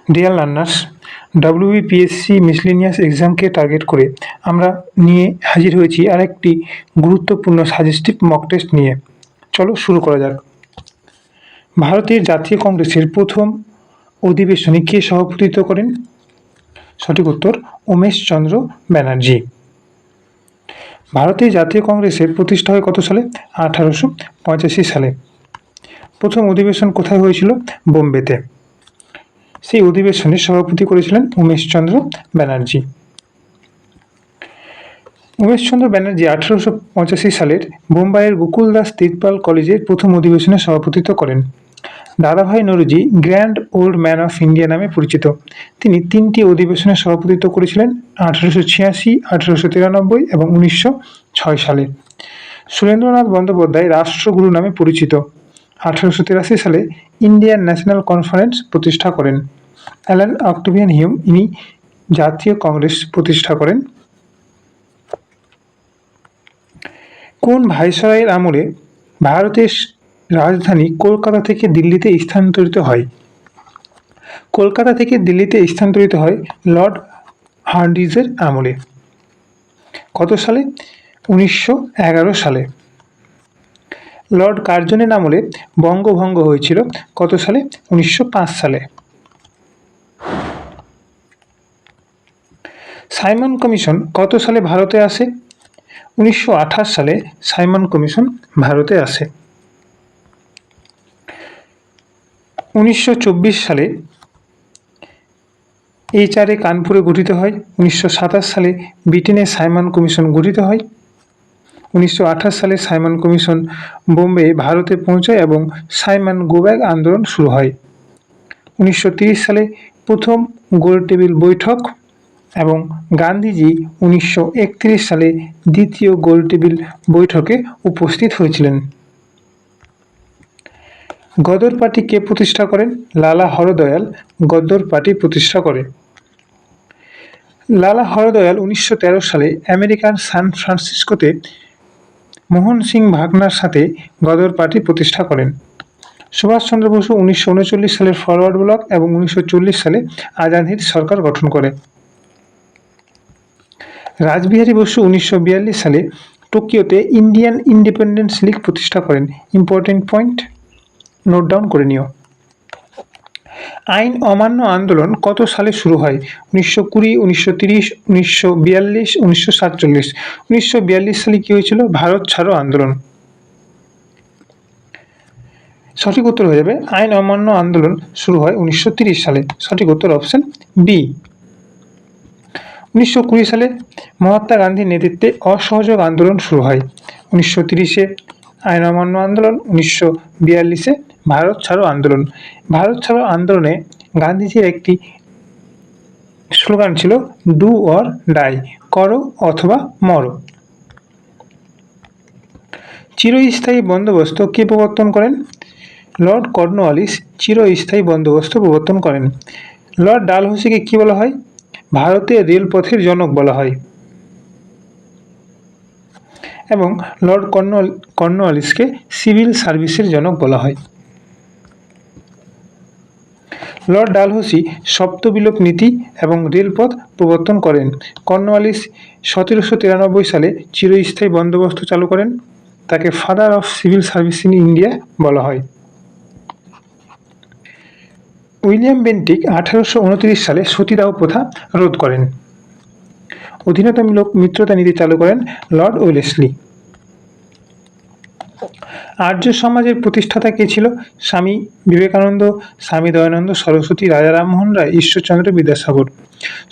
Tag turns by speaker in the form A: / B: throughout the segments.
A: Deer learners, WBPSC miscellaneous এক্সামকে target করে আমরা নিয়ে হাজির হয়েছি আরেকটি গুরুত্বপূর্ণ সাজেস্টিভ মক টেস্ট নিয়ে। চলো শুরু করা যাক। ভারতের জাতীয় কংগ্রেসের প্রথম অধিবেশনে কে সভাপতিত্ব করেন? সঠিক উত্তর উমেশ চন্দ্র ব্যানার্জি। ভারতের জাতীয় কংগ্রেসের প্রতিষ্ঠা হয় কত সালে? 1885 সালে। প্রথম অধিবেশন কোথায় হয়েছিল? বোম্বেতে। সেই অধিবেশনে সভাপতি করেছিলেন উমেশচন্দ্র ব্যানার্জি। উমেশচন্দ্র ব্যানার্জি 1885 সালের বোম্বাইয়ের গোকুলদাস তিরপাল কলেজের প্রথম অধিবেশনে সভাপতিত্ব করেন। দাদাভাই Naoroji grand old man of India নামে পরিচিত। তিনি 3টি অধিবেশনে সভাপতিত্ব করেছিলেন 1886, 1893 এবং 1906 সালে। সুরেন্দ্রনাথ বন্দ্যোপাধ্যায় রাষ্ট্রগুরু নামে পরিচিত। 1883 সালে ইন্ডিয়ান ন্যাশনাল কনফারেন্স প্রতিষ্ঠা করেন। অ্যালান অক্টেভিয়ান হিউম ইনি জাতীয় কংগ্রেস প্রতিষ্ঠা করেন। কোন ভাইসরয়ের আমলে ভারতের রাজধানী কলকাতা থেকে দিল্লিতে স্থানান্তরিত হয়? কলকাতা থেকে দিল্লিতে স্থানান্তরিত হয় লর্ড হার্ডিঞ্জের আমলে। কত সালে? 1911 সালে। লর্ড কার্জনের আমলে বঙ্গভঙ্গ হয়েছিল কত সালে? 1905 সালে। সাইমন কমিশন কত সালে ভারতে আসে? 1928 সালে সাইমন কমিশন ভারতে আসে। 1924 সালে HRA কানপুরে গঠিত হয়। 1927 সালে ব্রিটেনে সাইমন কমিশন গঠিত হয়। 1928 সালে সাইমন কমিশন বোম্বে ভারতে পৌঁছায় এবং সাইমন গো ব্যাক আন্দোলন শুরু হয়। 1930 সালে প্রথম গোলটেবিল বৈঠক এবং গান্ধীজি 1931 সালে দ্বিতীয় গোলটেবিল বৈঠকে উপস্থিত হয়েছিলেন। গদর পার্টি কে প্রতিষ্ঠা করেন? লালা হরদয়াল গদর পার্টি প্রতিষ্ঠা করে। লালা হরদয়াল 1913 সালে আমেরিকার সান ফ্রান্সিসকোতে মোহন সিং ভাগনার সাথে গদর পার্টি প্রতিষ্ঠা করেন। সুভাষচন্দ্র বসু 1939 সালের ফরওয়ার্ড ব্লক এবং 1940 সালে আজাদ হিন্দ সরকার গঠন করে। রাসবিহারী বসু 1942 সালে টোকিওতে ইন্ডিয়ান ইন্ডিপেন্ডেন্স লীগ প্রতিষ্ঠা করেন। ইম্পর্টেন্ট পয়েন্ট নোট ডাউন করে নিও। আইন অমান্য আন্দোলন কত সালে শুরু হয়? 1920, 1930, 1942, 1947। 1942 সালে কি হয়েছিল? ভারত ছাড়ো আন্দোলন। সঠিক উত্তর হয়ে যাবে আইন অমান্য আন্দোলন শুরু হয় 1930 সালে। সঠিক উত্তর অপশন বি। 1920 সালে মহাত্মা গান্ধীর নেতৃত্বে অসহযোগ আন্দোলন শুরু হয়। 1930-এ আইন অমান্য আন্দোলন, 1942-এ ভারত ছাড়ো আন্দোলন। ভারত ছাড়ো আন্দোলনে গান্ধীজির একটি স্লোগান ছিল ডু অর ডাই, করো অথবা মরো। চিরস্থায়ী বন্দোবস্ত কে প্রবর্তন করেন? লর্ড কর্নওয়ালিস চিরস্থায়ী বন্দোবস্ত প্রবর্তন করেন। লর্ড ডালহৌসিকে কি বলা হয়? ভারতের রেলপথের জনক বলা হয়। এবং লর্ড কর্নওয়ালিসকে সিভিল সার্ভিসের জনক বলা হয়। লর্ড ডালহৌসি সপ্তবিলোপ নীতি এবং রেলপথ প্রবর্তন করেন। কর্নওয়ালিস 1793 সালে চিরস্থায়ী বন্দোবস্ত চালু করেন। তাকে father of civil service in India বলা হয়। উইলিয়াম বেন্টিক 1829 সালে সতীদাহ প্রথা রোধ করেন। অধীনতামূলক মিত্রতা নীতি চালু করেন লর্ড ওয়েলেসলি। আর্য সমাজের প্রতিষ্ঠাতা কে ছিল? স্বামী বিবেকানন্দ, স্বামী দয়ানন্দ সরস্বতী, রাজা রামমোহন রায়, ঈশ্বরচন্দ্র বিদ্যাসাগর।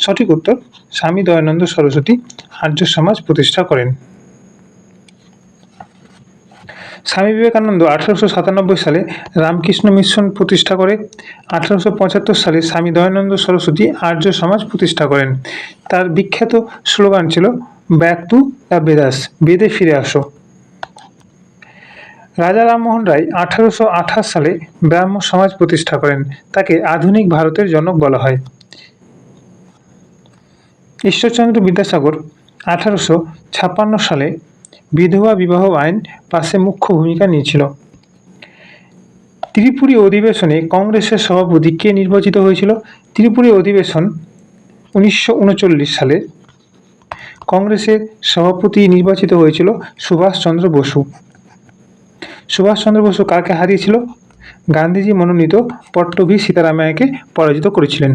A: সঠিক উত্তর স্বামী দয়ানন্দ সরস্বতী আর্য সমাজ প্রতিষ্ঠা করেন। স্বামী বিবেকানন্দ 1897 সালে রামকৃষ্ণ মিশন প্রতিষ্ঠা করে। 1875 সালে স্বামী দয়ানন্দ সরস্বতী আর্য সমাজ প্রতিষ্ঠা করেন। তার বিখ্যাত স্লোগান ছিল ব্যাক টু দ্য বেদাস, বেদে ফিরে আসো। রাজা রামমোহন রায় 1828 সালে ব্রাহ্ম সমাজ প্রতিষ্ঠা করেন। তাকে আধুনিক ভারতের জনক বলা হয়। ঈশ্বরচন্দ্র বিদ্যাসাগর 1856 সালে বিধবা বিবাহ আইন পাশে মুখ্য ভূমিকা নিয়েছিল। ত্রিপুরী অধিবেশনে কংগ্রেসের সভাপতি কে নির্বাচিত হয়েছিল? ত্রিপুরী অধিবেশন 1939 সালে কংগ্রেসের সভাপতি নির্বাচিত হয়েছিল সুভাষচন্দ্র বসু। সুভাষচন্দ্র বসু কাকে হারিয়েছিল? গান্ধীজি মনোনীত পট্টভি সীতারামায়াকে পরাজিত করেছিলেন।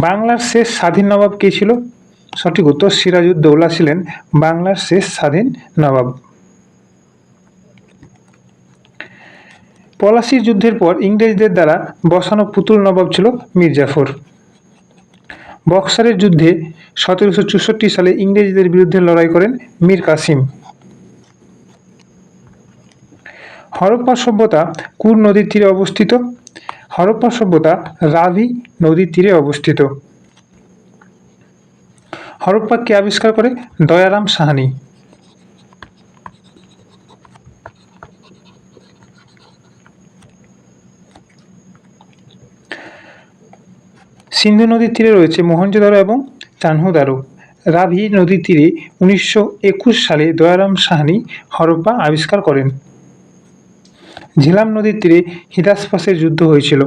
A: বাংলার শেষ স্বাধীন নবাব কে ছিল? সঠিক উত্তর সিরাজউদ্দৌলা ছিলেন বাংলার শেষ স্বাধীন নবাব। পলাশির যুদ্ধের পর ইংরেজদের দ্বারা বসানো পুতুল নবাব ছিল মীর জাফর। বক্সারের যুদ্ধে 1764 সালে ইংরেজদের বিরুদ্ধে লড়াই করেন মীর কাসিম। হরপ্পা সভ্যতা কোন নদীর তীরে অবস্থিত? হরপ্পা সভ্যতা রাভি নদীর তীরে অবস্থিত। হরপ্পা কে আবিষ্কার করে? দয়ারাম সাহানি। সিন্ধু নদীর তীরে রয়েছে মোহেনজোদারো এবং চানহুদারো। রাভি নদীর তীরে 1921 সালে দয়ারাম সাহানি হরপ্পা আবিষ্কার করেন। ঝিলাম নদীর তীরে হিদাসপাসের যুদ্ধ হয়েছিল।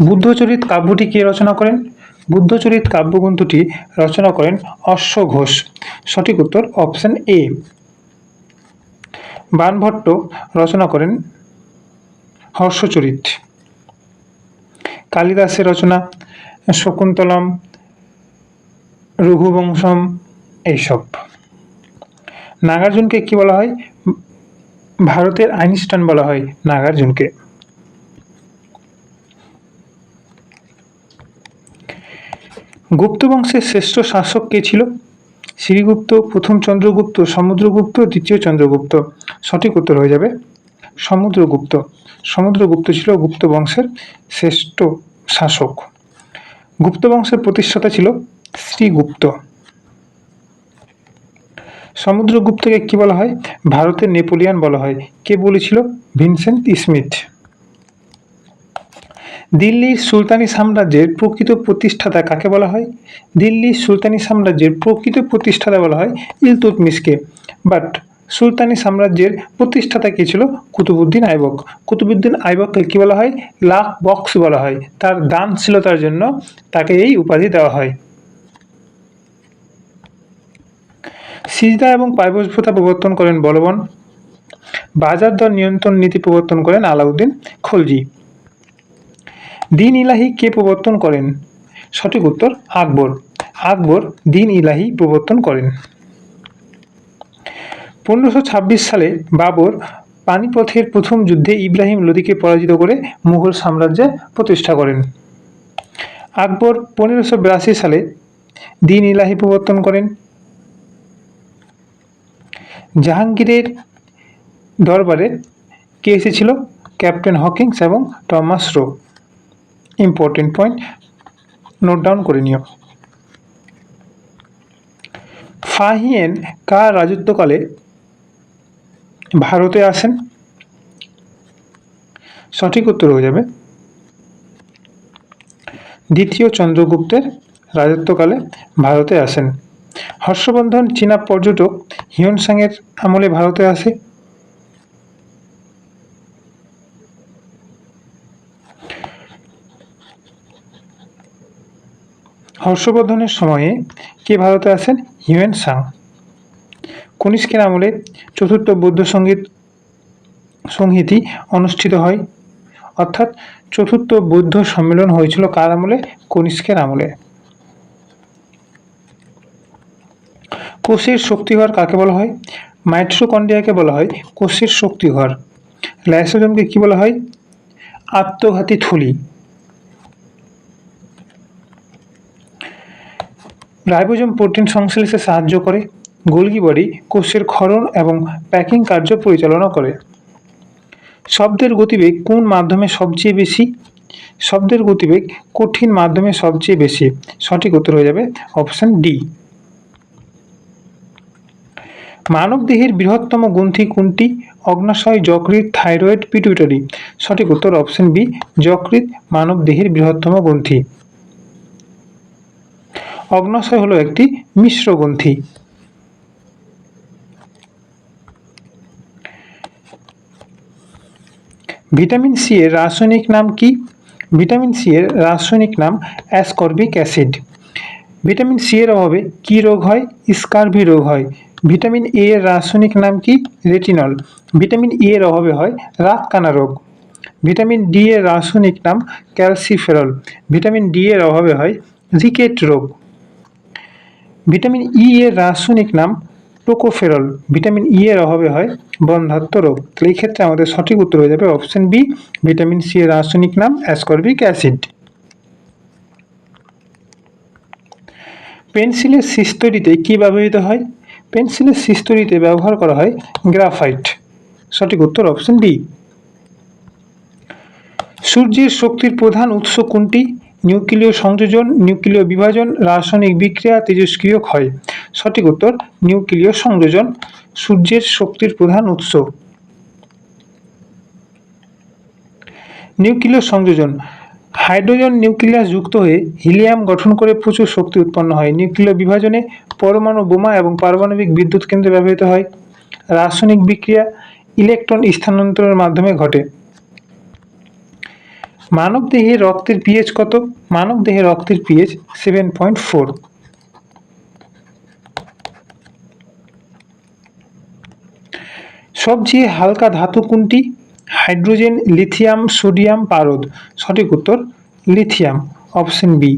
A: বুদ্ধচরিত কাব্যটি কে রচনা করেন? বুদ্ধচরিত কাব্যগ্রন্থটি রচনা করেন অশ্ব ঘোষ। সঠিক উত্তর অপশন এ। বাণভট্ট রচনা করেন হর্ষচরিত। কালিদাসের রচনা শকুন্তলম, রঘুবংশম এইসব। নাগার্জুনকে কি বলা হয়? ভারতের আইনস্টাইন বলা হয় নাগার্জুনকে। গুপ্ত বংশের শ্রেষ্ঠ শাসক কে ছিল? শ্রীগুপ্ত, প্রথম চন্দ্রগুপ্ত, সমুদ্রগুপ্ত, দ্বিতীয় চন্দ্রগুপ্ত। সঠিক উত্তর হয়ে যাবে সমুদ্রগুপ্ত। সমুদ্রগুপ্ত ছিল গুপ্ত বংশের শ্রেষ্ঠ শাসক। গুপ্ত বংশের প্রতিষ্ঠাতা ছিল শ্রীগুপ্ত। সমুদ্রগুপ্তকে কি বলা হয়? ভারতের নেপোলিয়ন বলা হয়। কে বলেছিল? Vincent Smith. দিল্লির সুলতানি সাম্রাজ্যের প্রকৃত প্রতিষ্ঠাতা কাকে বলা হয়? দিল্লির সুলতানি সাম্রাজ্যের প্রকৃত প্রতিষ্ঠাতা বলা হয় ইলতুৎমিশকে। বাট সুলতানি সাম্রাজ্যের প্রতিষ্ঠাতা কে ছিল? কুতুবউদ্দিন আইবক। কুতুবউদ্দিন আইবককে কি বলা হয়? লাখ বক্স বলা হয়। তার দান ছিল, তার জন্য তাকে এই উপাধি দেওয়া হয়। সিজদা এবং পাইবস প্রথা প্রবর্তন করেন বলবন। বাজার দর নিয়ন্ত্রণ নীতি প্রবর্তন করেন আলাউদ্দিন খলজি। দিন ইলাহি কে প্রবর্তন করেন? সঠিক উত্তর আকবর। আকবর দিন ইলাহি প্রবর্তন করেন। 1526 সালে বাবর পানিপথের প্রথম যুদ্ধে ইব্রাহিম লোদিকে পরাজিত করে মুঘল সাম্রাজ্য প্রতিষ্ঠা করেন। আকবর 1582 সালে দিন ইলাহি প্রবর্তন করেন। জাহাঙ্গীরের দরবারে কে এসেছিল? ক্যাপ্টেন হকিংস এবং Thomas Roe. Important point, note down করে নিও। ফাহিয়েন কার রাজত্বকালে ভারতে আসেন? সঠিক উত্তর হয়ে যাবে দ্বিতীয় চন্দ্রগুপ্তের রাজত্বকালে ভারতে আসেন। হর্ষবর্ধন চীনা পর্যটক হিউয়েনসাংয়ের আমলে ভারতে আসে। হর্ষবর্ধনের সময়ে কে ভারতে আসেন? হিউয়েনসাং। কনিষ্কের আমলে চতুর্থ বৌদ্ধ সংহিতি অনুষ্ঠিত হয়, অর্থাৎ চতুর্থ বৌদ্ধ সম্মেলন হয়েছিল কার আমলে? কনিষ্কের আমলে। কোষের শক্তিঘর কাকে বলা হয়? মাইটোকন্ড্রিয়াকে বলা হয় কোষের শক্তিঘর। লাইসোজোমকে কি বলা হয়? আত্মঘাতী থলি। রাইবোজোম প্রোটিন সংশ্লেষে সাহায্য করে। গোলগি বডি কোষের ক্ষরণ এবং প্যাকিং কার্য পরিচালনা করে। শব্দের গতিবেগ কোন মাধ্যমে সবচেয়ে বেশি? শব্দের গতিবেগ কঠিন মাধ্যমে সবচেয়ে বেশি। সঠিক উত্তর হয়ে যাবে অপশন ডি। মানব দেহের বৃহত্তম গ্রন্থি কোনটি? অগ্নাশয়, যকৃৎ, থাইরয়েড, পিটুইটারি। সঠিক উত্তর অপশন বি, যকৃৎ মানব দেহের বৃহত্তম গ্রন্থি। অগ্নাশয় হলো একটি মিশ্র গ্রন্থি। ভিটামিন সি এর রাসায়নিক নাম কি? ভিটামিন সি এর রাসায়নিক নাম অ্যাসকর্বিক অ্যাসিড। ভিটামিন সি এর অভাবে কি রোগ হয়? স্কারভি রোগ হয়। ভিটামিন এ এর রাসায়নিক নাম কি? রেটিনল। ভিটামিন ই এর অভাবে হয় রাতকানা রোগ। ভিটামিন ডি এর রাসায়নিক নাম ক্যালসিফেরল। ভিটামিন ডি এর অভাবে হয় রিকেট রোগ। ভিটামিন ই এর রাসায়নিক নাম টোকোফেরল। ভিটামিন ই এর অভাবে হয় বন্ধ্যাত্ব রোগ। তাহলে এই ক্ষেত্রে আমাদের সঠিক উত্তর হয়ে যাবে অপশন বি, ভিটামিন সি এর রাসায়নিক নাম অ্যাসকর্বিক অ্যাসিড। পেন্সিলের শীষ তৈরিতে কি ব্যবহৃত হয়? পেন্সিলের শীষ তৈরিতে ব্যবহার করা হয় গ্রাফাইট। সঠিক উত্তর অপশন ডি। সূর্যের শক্তির প্রধান উৎস কোনটি? নিউক্লিয় সংযোজন, নিউক্লিয় বিভাজন, রাসায়নিক বিক্রিয়া, তেজস্ক্রিয় ক্ষয়। সঠিক উত্তর নিউক্লিয় সংযোজন সূর্যের শক্তির প্রধান উৎস। নিউক্লিয় সংযোজন, হাইড্রোজেন নিউক্লিয়াস যুক্ত হয়ে হিলিয়াম গঠন করে প্রচুর শক্তি উৎপন্ন হয়। নিউক্লিয় বিভাজনে পরমাণু বোমা এবং পারমাণবিক বিদ্যুৎ কেন্দ্রে ব্যবহৃত হয়। রাসায়নিক বিক্রিয়া ইলেকট্রন স্থানান্তরের মাধ্যমে ঘটে। মানবদেহে রক্তের পিএইচ কত? মানবদেহে রক্তের পিএইচ 7.4। সবচেয়ে হালকা ধাতু কোনটি? হাইড্রোজেন, লিথিয়াম, সোডিয়াম, পারদ। সঠিক উত্তর লিথিয়াম, অপশন বি।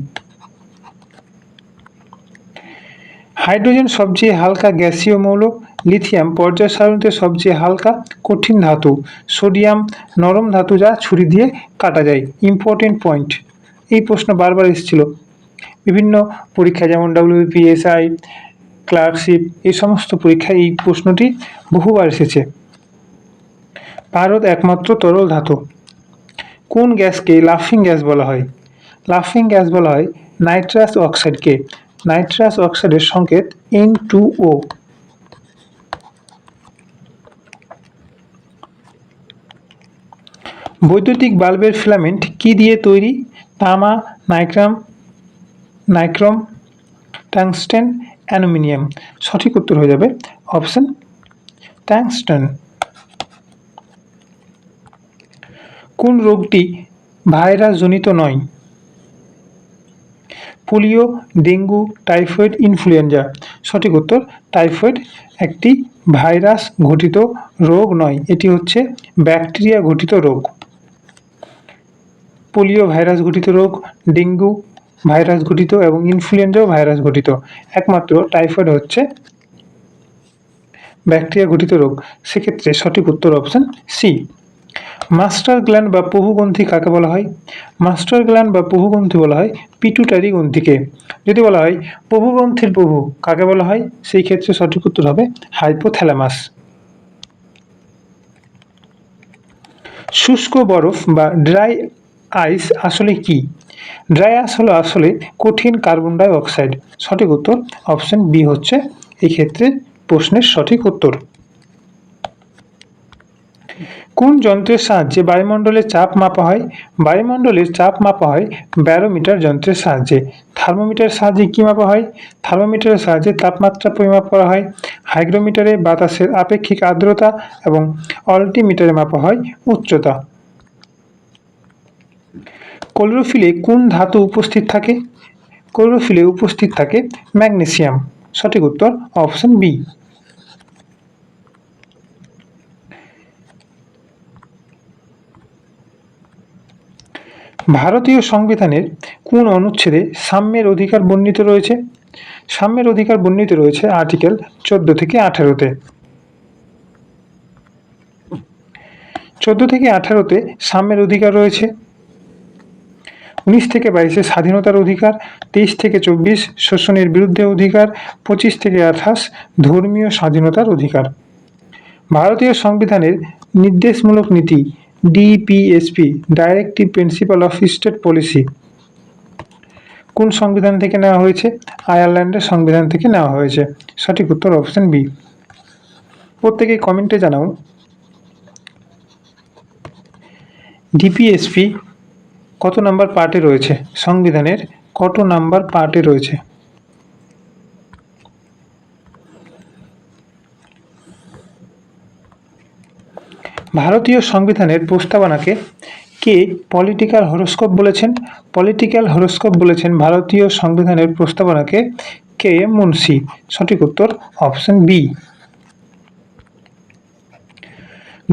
A: হাইড্রোজেন সবচেয়ে হালকা গ্যাসীয় মৌল। লিথিয়াম পর্যায় সারণীতে সবচেয়ে হালকা কঠিন ধাতু। সোডিয়াম নরম ধাতু যা ছুরি দিয়ে কাটা যায়। ইম্পর্টেন্ট পয়েন্ট, এই প্রশ্ন বারবার এসেছিল বিভিন্ন পরীক্ষা, যেমন WBPSI, ক্লার্কশিপ, এই সমস্ত পরীক্ষায় এই প্রশ্নটি বহুবার এসেছে। পারদ একমাত্র তরল ধাতু। কোন গ্যাসকে লাফিং গ্যাস বলা হয়? লাফিং গ্যাস বলা হয় নাইট্রাস অক্সাইডকে। নাইট্রাস অক্সাইডের সংকেত N2O। বৈদ্যুতিক বাল্বের ফিলামেন্ট কি দিয়ে তৈরি? তামা, নাইক্রম, টাংস্টেন, অ্যালুমিনিয়াম। সঠিক উত্তর হয়ে যাবে অপশন টাংস্টেন। কোন রোগটি ভাইরাস জনিত নয়? Polio, dengue, typhoid, influenza. সঠিক উত্তর টাইফয়েড একটি ভাইরাস ঘটিত রোগ নয়, এটি হচ্ছে ব্যাকটেরিয়া ঘটিত রোগ। পোলিও ভাইরাস ঘটিত রোগ, ডেঙ্গু ভাইরাস ঘটিত এবং ইনফ্লুয়েঞ্জাও ভাইরাস ঘটিত। একমাত্র টাইফয়েড হচ্ছে ব্যাকটেরিয়া ঘটিত রোগ। সেক্ষেত্রে সঠিক উত্তর অপশন সি। মাস্টার গ্ল্যান্ড বা প্রভুগ্রন্থি কাকে বলা হয়? মাস্টার গ্ল্যান্ড বা প্রভুগ্রন্থি বলা হয় পিটুটারি গ্রন্থিকে। যদি বলা হয় প্রভুগ্রন্থির প্রভু কাকে বলা হয়, সেই ক্ষেত্রে সঠিক উত্তর হবে হাইপোথ্যালামাস। শুষ্ক বরফ বা ড্রাই আইস আসলে কি? ড্রাই আইস হলো আসলে কঠিন কার্বন ডাই অক্সাইড। সঠিক উত্তর অপশন বি হচ্ছে এই ক্ষেত্রে প্রশ্নের সঠিক উত্তর। কোন যন্ত্রের সাহায্যে বায়ুমণ্ডলের চাপ মাপা হয়? বায়ুমণ্ডলের চাপ মাপা হয় ব্যারোমিটার যন্ত্রের সাহায্যে। থার্মোমিটারের সাহায্যে কি মাপা হয়? থার্মোমিটারের সাহায্যে তাপমাত্রা পরিমাপ করা হয়। হাইগ্রোমিটারে বাতাসের আপেক্ষিক আর্দ্রতা এবং অল্টিমিটারে মাপা হয় উচ্চতা। ক্লোরোফিলে কোন ধাতু উপস্থিত থাকে? ক্লোরোফিলে উপস্থিত থাকে ম্যাগনেসিয়াম। সঠিক উত্তর অপশন বি। ভারতীয় সংবিধানের কোন অনুচ্ছেদে সাম্যের অধিকার বর্ণিত রয়েছে? সাম্যের অধিকার বর্ণিত রয়েছে আর্টিকেল 14 থেকে 18-তে। 14 থেকে 18-তে সাম্যের অধিকার রয়েছে। 19 থেকে 22-এ স্বাধীনতার অধিকার, 23 থেকে 24 শোষণের বিরুদ্ধে অধিকার, 25 থেকে 28 ধর্মীয় স্বাধীনতার অধিকার। ভারতীয় সংবিধানের নির্দেশমূলক নীতি DPSP, directive principle of state policy, কোন সংবিধান থেকে নেওয়া হয়েছে? আয়ারল্যান্ডের সংবিধান থেকে নেওয়া হয়েছে। সঠিক উত্তর অপশন বি। প্রত্যেকে কমেন্টে জানাও ডিপিএসপি কত নাম্বার পার্টে রয়েছে? সংবিধানের কত নাম্বার পার্টে রয়েছে? ভারতীয় সংবিধানের প্রস্তাবনাকে কে পলিটিক্যাল হরোস্কোপ বলেছেন? পলিটিক্যাল হরোস্কোপ বলেছেন ভারতীয় সংবিধানের প্রস্তাবনাকে কে এম মুন্সি। সঠিক উত্তর অপশন বি।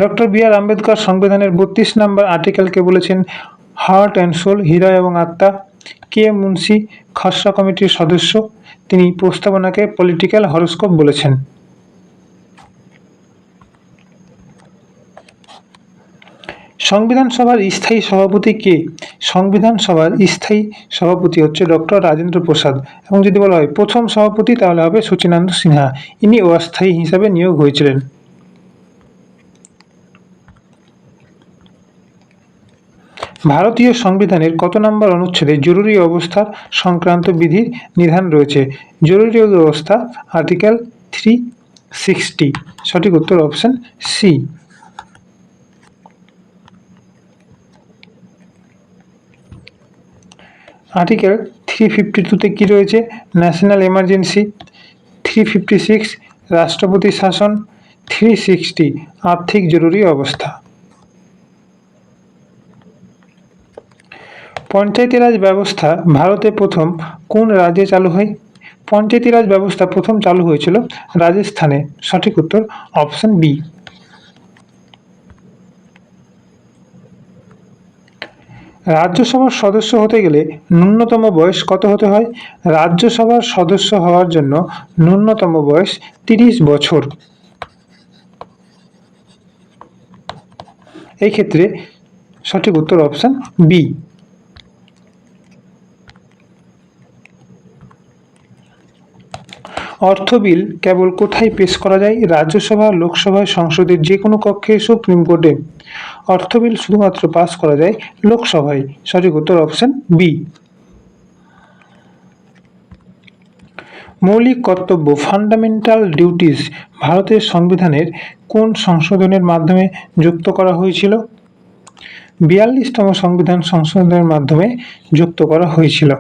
A: ডক্টর বি আর আম্বেদকর সংবিধানের 32 নম্বর আর্টিকেলকে বলেছেন হার্ট অ্যান্ড সোল, হৃদয় এবং আত্মা। কে এম মুন্সি খসড়া কমিটির সদস্য, তিনি প্রস্তাবনাকে পলিটিক্যাল হরোস্কোপ বলেছেন। সংবিধান সভার স্থায়ী সভাপতি কে? সংবিধান সভার স্থায়ী সভাপতি হচ্ছে ডক্টর রাজেন্দ্র প্রসাদ, এবং যদি বলা হয় প্রথম সভাপতি তাহলে হবে সচিনানন্দ সিনহা, ইনি অস্থায়ী হিসাবে নিয়োগ হয়েছিলেন। ভারতীয় সংবিধানের কত নম্বর অনুচ্ছেদে জরুরি অবস্থার সংক্রান্ত বিধির বিধান রয়েছে? জরুরি অবস্থা আর্টিকেল 360। সঠিক উত্তর অপশন সি। আর্টিকেল 352-তে কি রয়েছে? National emergency. 356 রাষ্ট্রপতি শাসন। 360 আর্থিক জরুরি অবস্থা। পঞ্চায়েতি রাজ ব্যবস্থা ভারতে প্রথম কোন রাজ্যে চালু হয়? পঞ্চায়েতি রাজ ব্যবস্থা প্রথম চালু হয়েছিল রাজস্থানে। সঠিক উত্তর অপশন বি। রাজ্যসভার সদস্য হতে গেলে ন্যূনতম বয়স কত হতে হয়? রাজ্যসভার সদস্য হওয়ার জন্য ন্যূনতম বয়স 30 বছর। এই ক্ষেত্রে সঠিক উত্তর অপশন বি। অর্থ বিল কেবল কোথায় পেশ করা যায়? রাজ্যসভা, লোকসভায়, সংসদের যে কোনো কক্ষে, সুপ্রিম কোর্টে। অর্থ বিল শুধুমাত্র পাস করা যায় লোকসভায়। সঠিক উত্তর অপশন বি। মৌলিক কর্তব্য ফান্ডামেন্টাল ডিউটিস ভারতের সংবিধানের কোন সংশোধনের মাধ্যমে যুক্ত করা হয়েছিল? 42তম সংবিধান সংশোধনের মাধ্যমে যুক্ত করা হয়েছিল।